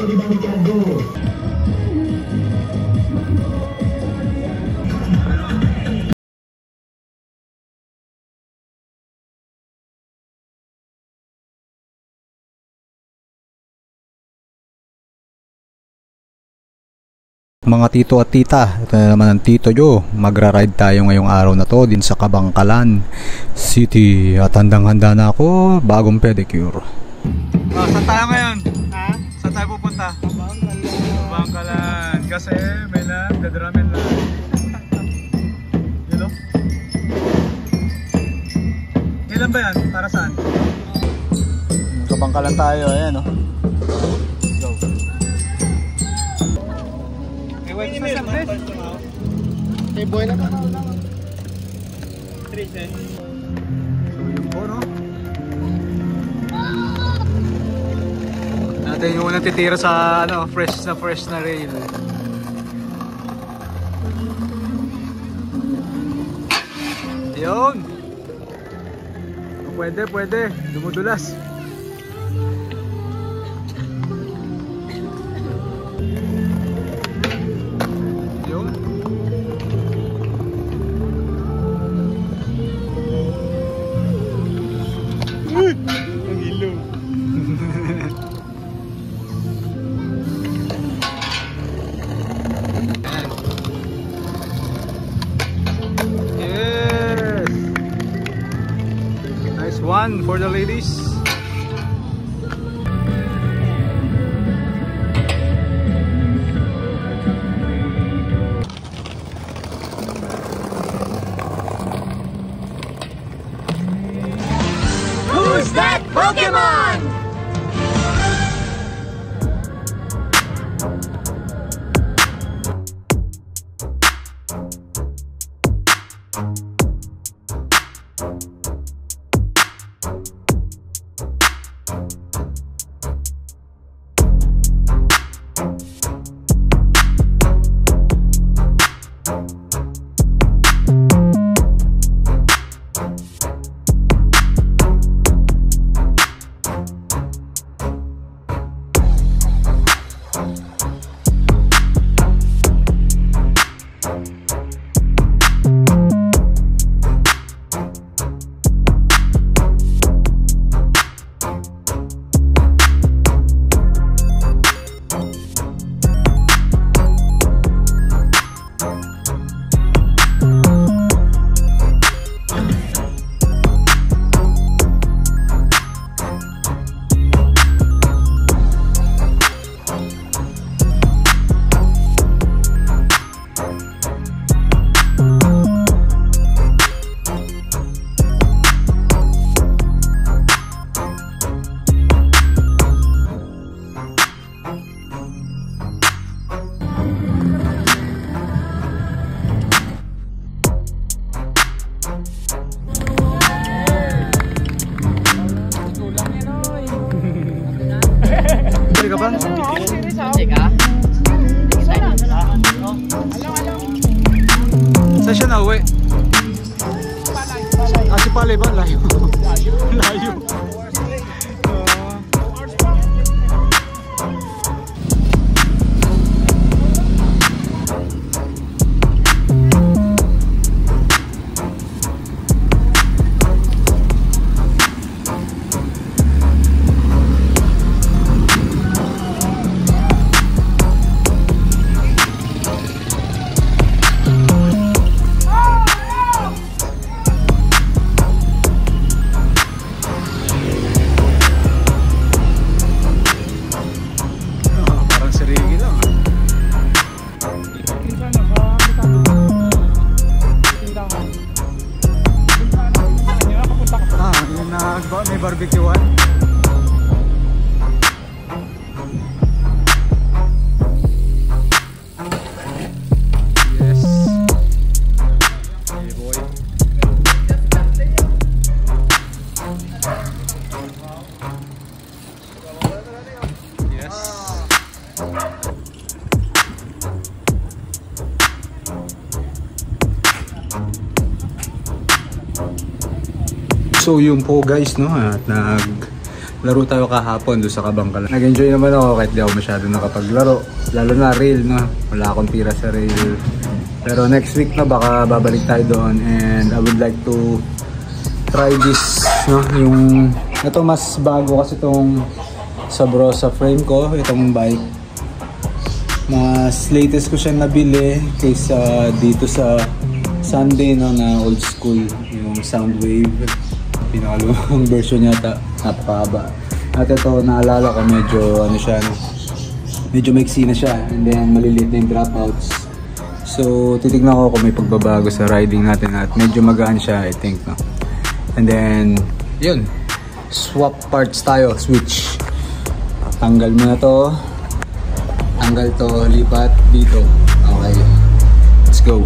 Mga tito at tita, ito na naman ang Tito Joe. Magra-ride tayo ngayong araw na to din sa Kabangkalan City. At handang-handa na ako, bagong pedicure. Saan tayo ngayon? Ha? Saan tayo pupunta? Kabangkalan. Kasi may nagdadramin lang. You know? Ilan ba yan? Para saan? Kabangkalan tayo, ayan o. Hey boy na ka. 3 cents. So yun po, no? Natin yung unang titira sa ano, fresh na rail. Yun. Pwede. Dumudulas. One for the ladies. Who's that Pokemon? Ka ba? Saan siya na uwi? Si Palay ba? Layo. Layo. May barbecue one. Yes. Hey boy. Yes. So yun po guys, no, at laro tayo kahapon doon sa Kabangkalan. Nag-enjoy naman ako kahit di ako masyado nakapaglaro. Lalo na rail, no? Wala akong tira sa rail. Pero next week na baka babalik tayo doon, and I would like to try this, no? Yung ito mas bago kasi itong Sabrosa frame ko, itong bike. Mas latest ko siya nabili kaysa dito sa Sunday, no, na old school, yung Soundwave. Pinakalumang version yata, napakahaba. At ito, naalala ko medyo ano siya, no? Medyo maiksi na siya, and then maliliit na yung dropouts. So titignan ko kung may pagbabago sa riding natin at medyo magaan siya, I think, no? And then yun, swap parts tayo, switch. Tanggal mo na to, tanggal to, lipat dito. Okay, let's go.